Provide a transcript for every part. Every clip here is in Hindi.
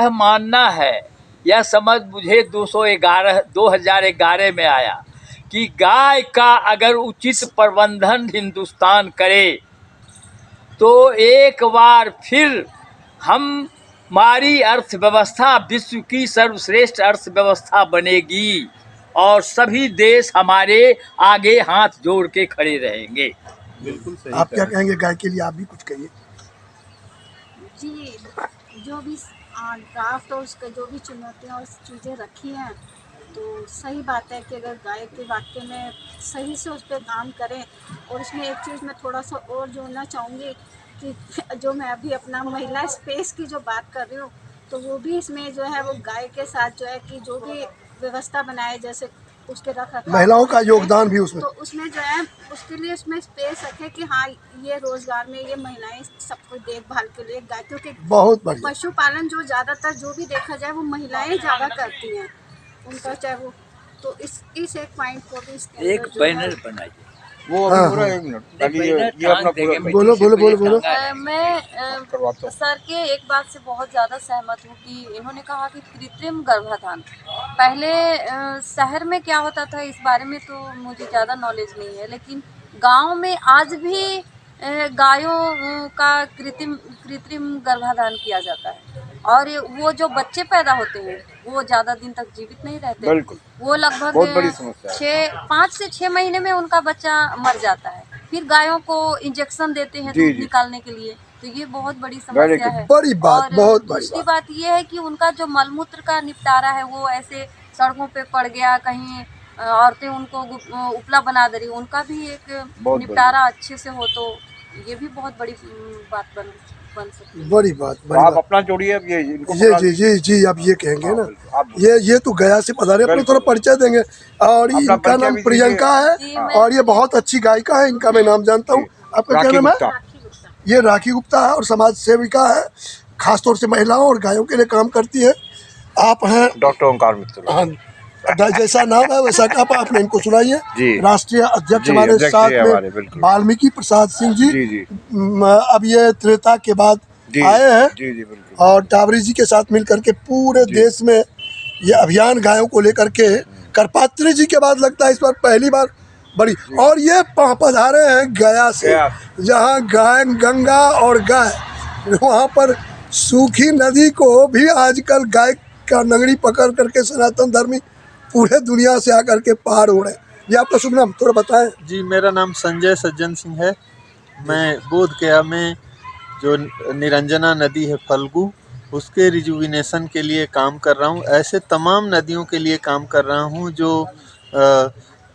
यह मानना है, यह समझ मुझे 2011 में आया कि गाय का अगर उचित प्रबंधन हिंदुस्तान करे तो एक बार फिर हमारी अर्थव्यवस्था विश्व की सर्वश्रेष्ठ अर्थव्यवस्था बनेगी और सभी देश हमारे आगे हाथ जोड़ के खड़े रहेंगे। बिल्कुल सही। आप क्या कहेंगे गाय के लिए? आप भी कुछ कहिए जी। जो भी ड्राफ्ट और उसका जो भी चुनौतियाँ और चीज़ें रखी हैं, तो सही बात है कि अगर गाय के वाक्य में सही से उस पर काम करें। और इसमें एक चीज़ मैं थोड़ा सा और जोड़ना चाहूँगी कि जो मैं अभी अपना महिला स्पेस की जो बात कर रही हूँ, तो वो भी इसमें जो है वो गाय के साथ जो है कि जो भी व्यवस्था बनाए, जैसे उसके रखरखाव, महिलाओं का योगदान भी उसमें, तो उसमें जो है उसके लिए उसमें स्पेस रखे कि हाँ ये रोजगार में ये महिलाएं सबको देखभाल के लिए गाय, क्योंकि बहुत बढ़िया। पशुपालन जो ज़्यादातर जो भी देखा जाए वो महिलाएं ज़्यादा करती हैं उनका, चाहे वो, तो इस एक पॉइंट को भी इसके एक अंदर जो है बैनर बनाइए। वो अभी पूरा 1 मिनट खाली ये अपना पूरा बोलो। मैं सर के एक बात से बहुत ज़्यादा सहमत हूँ कि इन्होंने कहा कि कृत्रिम गर्भाधान पहले शहर में क्या होता था इस बारे में तो मुझे ज़्यादा नॉलेज नहीं है, लेकिन गांव में आज भी गायों का कृत्रिम गर्भाधान किया जाता है और वो जो बच्चे पैदा होते हैं वो ज़्यादा दिन तक जीवित नहीं रहते। बिल्कुल, वो लगभग बहुत बड़ी समस्या है। 5 से 6 महीने में उनका बच्चा मर जाता है। फिर गायों को इंजेक्शन देते हैं दूध निकालने के लिए, तो ये बहुत बड़ी समस्या है। बड़ी बात, और बहुत बड़ी दूसरी बात ये है कि उनका जो मलमूत्र का निपटारा है वो ऐसे सड़कों पे पड़ गया, कहीं औरतें उनको उपला बना दे रही, उनका भी एक निपटारा अच्छे से हो तो ये भी बहुत बड़ी बात बन सकती है। बड़ी बात, बड़ी आप बात। अपना जोड़िए अब ये जी आप ये कहेंगे ना, ये तो गया से पधारे, अपने थोड़ा परिचय देंगे। और इनका नाम प्रियंका है और ये बहुत अच्छी गायिका है, इनका मैं नाम जानता हूँ। आपका क्या नाम है? ये राखी गुप्ता है और समाज सेविका है, खासतौर से महिलाओं और गायों के लिए काम करती है। आप हैं डॉक्टर ओंकार मित्र। जैसा नाम है वैसा आप आपने इनको सुनाइए। जी। राष्ट्रीय अध्यक्ष हमारे साथ में वाल्मीकि प्रसाद सिंह जी। अब ये त्रेता के बाद आए हैं। बिल्कुल। और टावरी जी के साथ मिल करके पूरे देश में ये अभियान गायों को लेकर के, करपात्री जी के बाद लगता है इस बार पहली बार बड़ी। और ये पधारे हैं गया से, जहाँ गाय, गंगा और गाय, वहाँ पर सूखी नदी को भी आजकल गाय का नगरी पकड़ करके सनातन धर्मी पूरे दुनिया से आकर के पार हो रहे हैं। ये आपका शुभ नाम थोड़ा बताएं। जी, मेरा नाम संजय सज्जन सिंह है। मैं बोधगया में जो निरंजना नदी है फल्गु, उसके रिजुविनेशन के लिए काम कर रहा हूँ। ऐसे तमाम नदियों के लिए काम कर रहा हूँ जो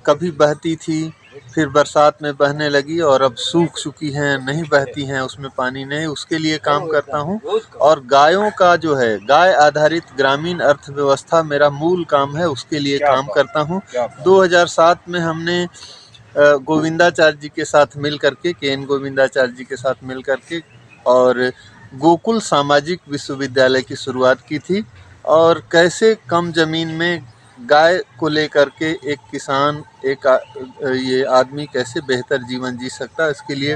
कभी बहती थी, फिर बरसात में बहने लगी और अब सूख चुकी हैं, नहीं बहती हैं, उसमें पानी नहीं, उसके लिए काम करता हूँ। और गायों का जो है, गाय आधारित ग्रामीण अर्थव्यवस्था मेरा मूल काम है, उसके लिए काम करता हूँ। 2007 में हमने गोविंदाचार्य जी के साथ मिल करके, के.एन. गोविंदाचार्य जी के साथ मिल करके और गोकुल सामाजिक विश्वविद्यालय की शुरुआत की थी। और कैसे कम ज़मीन में गाय को लेकर के एक किसान, ये आदमी कैसे बेहतर जीवन जी सकता है, इसके लिए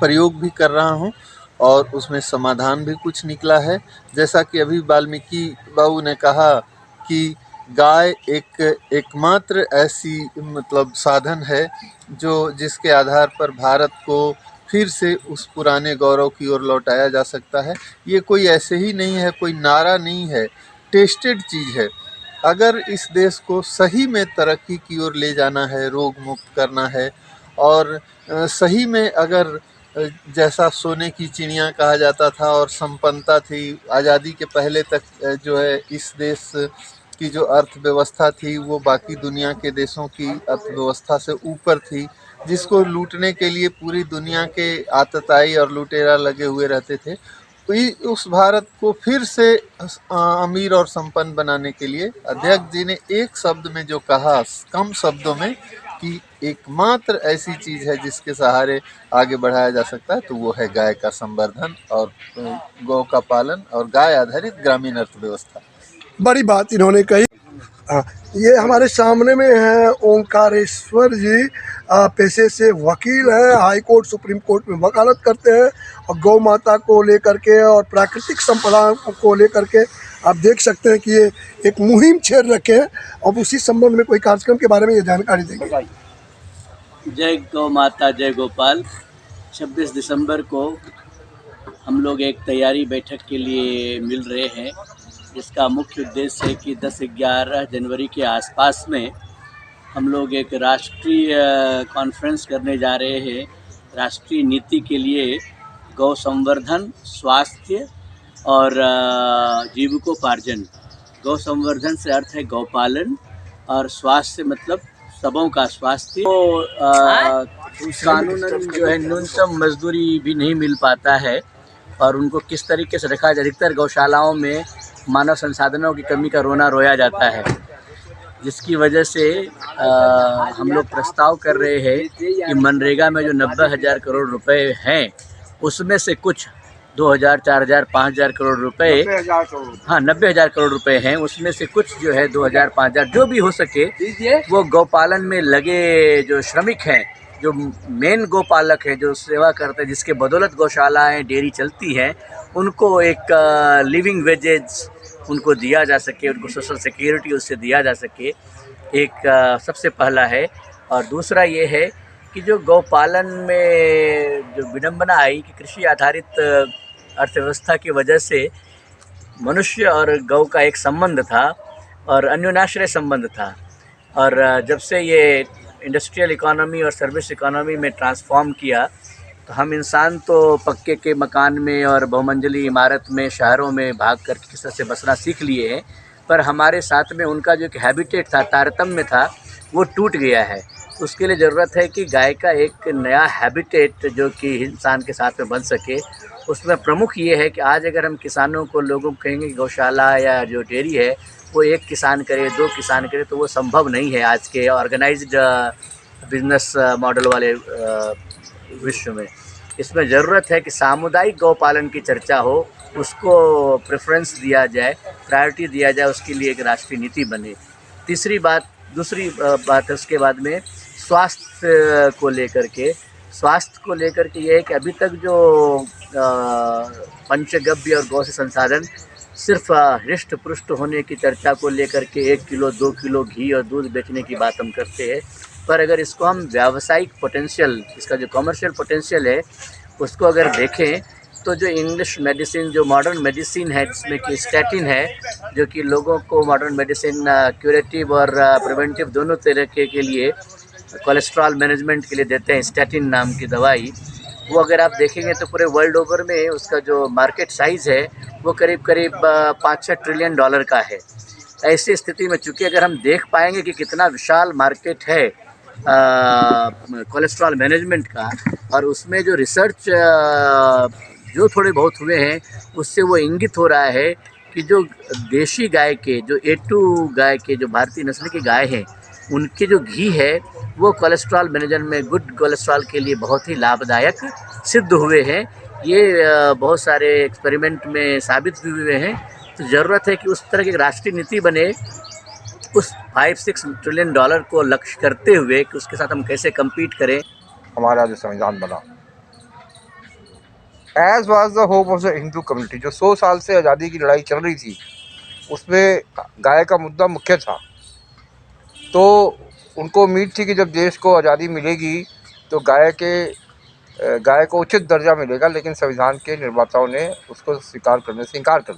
प्रयोग भी कर रहा हूँ और उसमें समाधान भी कुछ निकला है। जैसा कि अभी वाल्मीकि बाबू ने कहा कि गाय एकमात्र ऐसी मतलब साधन है जो जिसके आधार पर भारत को फिर से उस पुराने गौरव की ओर लौटाया जा सकता है। ये कोई ऐसे ही नहीं है, कोई नारा नहीं है, टेस्टेड चीज़ है। अगर इस देश को सही में तरक्की की ओर ले जाना है, रोग मुक्त करना है और सही में अगर जैसा सोने की चिड़िया कहा जाता था और संपन्नता थी, आज़ादी के पहले तक जो है इस देश की जो अर्थव्यवस्था थी वो बाकी दुनिया के देशों की अर्थव्यवस्था से ऊपर थी, जिसको लूटने के लिए पूरी दुनिया के आतताई और लुटेरा लगे हुए रहते थे। तो उस भारत को फिर से अमीर और संपन्न बनाने के लिए अध्यक्ष जी ने एक शब्द में जो कहा, कम शब्दों में, कि एकमात्र ऐसी चीज़ है जिसके सहारे आगे बढ़ाया जा सकता है, तो वो है गाय का संवर्धन और गौ का पालन और गाय आधारित ग्रामीण अर्थव्यवस्था। बड़ी बात इन्होंने कही। हाँ, ये हमारे सामने में है ओंकारेश्वर जी, पेशे से वकील हैं, हाई कोर्ट सुप्रीम कोर्ट में वकालत करते हैं और गौ माता को लेकर के और प्राकृतिक संपदा को लेकर के आप देख सकते हैं कि ये एक मुहिम छेड़ रखे हैं और उसी संबंध में कोई कार्यक्रम के बारे में ये जानकारी देंगे। जय गौ माता जय गोपाल। 26 दिसंबर को हम लोग एक तैयारी बैठक के लिए मिल रहे हैं, जिसका मुख्य उद्देश्य है कि 10-11 जनवरी के आसपास में हम लोग एक राष्ट्रीय कॉन्फ्रेंस करने जा रहे हैं। राष्ट्रीय नीति के लिए गौ संवर्धन, स्वास्थ्य और जीविकोपार्जन। गौ संवर्धन से अर्थ है गौपालन और स्वास्थ्य मतलब सबों का स्वास्थ्य। तो कानूनन जो है न्यूनतम मजदूरी भी नहीं मिल पाता है और उनको किस तरीके से रखा जाए। अधिकतर गौशालाओं में मानव संसाधनों की कमी का रोना रोया जाता है, जिसकी वजह से हम लोग प्रस्ताव कर रहे हैं कि मनरेगा में जो 90,000 करोड़ रुपए हैं, उसमें से कुछ 2,000, 4,000, 5,000 करोड़ रुपए, हाँ 90,000 करोड़ रुपए हैं, उसमें से कुछ जो है 2,000, 5,000 जो भी हो सके वो गौपालन में लगे जो श्रमिक हैं, जो मेन गौपालक है, जो सेवा करते हैं, जिसके बदौलत गौशालाएं डेयरी चलती हैं, उनको एक लिविंग वेजेज उनको दिया जा सके, उनको सोशल सिक्योरिटी उससे दिया जा सके, एक सबसे पहला है। और दूसरा ये है कि जो गौपालन में जो विडंबना आई कि कृषि आधारित अर्थव्यवस्था की वजह से मनुष्य और गौ का एक संबंध था और अन्योन्याश्रय संबंध था, और जब से ये इंडस्ट्रियल इकोनॉमी और सर्विस इकोनॉमी में ट्रांसफॉर्म किया तो हम इंसान तो पक्के के मकान में और बहुमंजिली इमारत में, शहरों में भाग कर किस तरह से बसना सीख लिए हैं, पर हमारे साथ में उनका जो एक हैबिटेट था, तारतम्य था, वो टूट गया है। उसके लिए ज़रूरत है कि गाय का एक नया हैबिटेट जो कि इंसान के साथ में बन सके। उसमें प्रमुख ये है कि आज अगर हम किसानों को, लोगों को कहेंगे कि गौशाला या जो डेयरी है वो एक किसान करे, 2 किसान करे, तो वो संभव नहीं है आज के ऑर्गेनाइज्ड बिजनेस मॉडल वाले विश्व में। इसमें ज़रूरत है कि सामुदायिक गौपालन की चर्चा हो, उसको प्रेफरेंस दिया जाए, प्रायोरिटी दिया जाए, उसके लिए एक राष्ट्रीय नीति बने। दूसरी बात है उसके बाद में स्वास्थ्य को लेकर के ये है कि अभी तक जो पंचगव्य और गौ से संसाधन सिर्फ हृष्ट पुष्ट होने की चर्चा को लेकर के 1 किलो 2 किलो घी और दूध बेचने की बात हम करते हैं, पर अगर इसको हम व्यावसायिक पोटेंशियल, इसका जो कमर्शियल पोटेंशियल है उसको अगर देखें तो जो इंग्लिश मेडिसिन, जो मॉडर्न मेडिसिन है, जिसमें कि स्टैटिन है, जो कि लोगों को मॉडर्न मेडिसिन क्यूरेटिव और प्रिवेंटिव दोनों तरह के लिए कोलेस्ट्रॉल मैनेजमेंट के लिए देते हैं, स्टैटिन नाम की दवाई, वो अगर आप देखेंगे तो पूरे वर्ल्ड ओवर में उसका जो मार्केट साइज़ है वो करीब 5-6 ट्रिलियन डॉलर का है। ऐसी स्थिति में चूँकि अगर हम देख पाएंगे कि कितना विशाल मार्केट है कोलेस्ट्रॉल मैनेजमेंट का, और उसमें जो रिसर्च जो थोड़े बहुत हुए हैं उससे वो इंगित हो रहा है कि जो देशी गाय के, जो A2 गाय के, जो भारतीय नस्ल की गाय हैं, उनके जो घी है वो कोलेस्ट्रॉल मैनेजमेंट में, गुड कोलेस्ट्रॉल के लिए बहुत ही लाभदायक सिद्ध हुए हैं। ये बहुत सारे एक्सपेरिमेंट में साबित भी हुए हैं। तो ज़रूरत है कि उस तरह की राष्ट्रीय नीति बने, उस 5-6 ट्रिलियन डॉलर को लक्ष्य करते हुए कि उसके साथ हम कैसे कम्पीट करें। हमारा जो संविधान बना, as was the hope of the Hindu community, जो 100 साल से आज़ादी की लड़ाई चल रही थी, उसमें गाय का मुद्दा मुख्य था। तो उनको उम्मीद थी कि जब देश को आज़ादी मिलेगी तो गाय को उचित दर्जा मिलेगा, लेकिन संविधान के निर्माताओं ने उसको स्वीकार करने से इनकार कर दिया।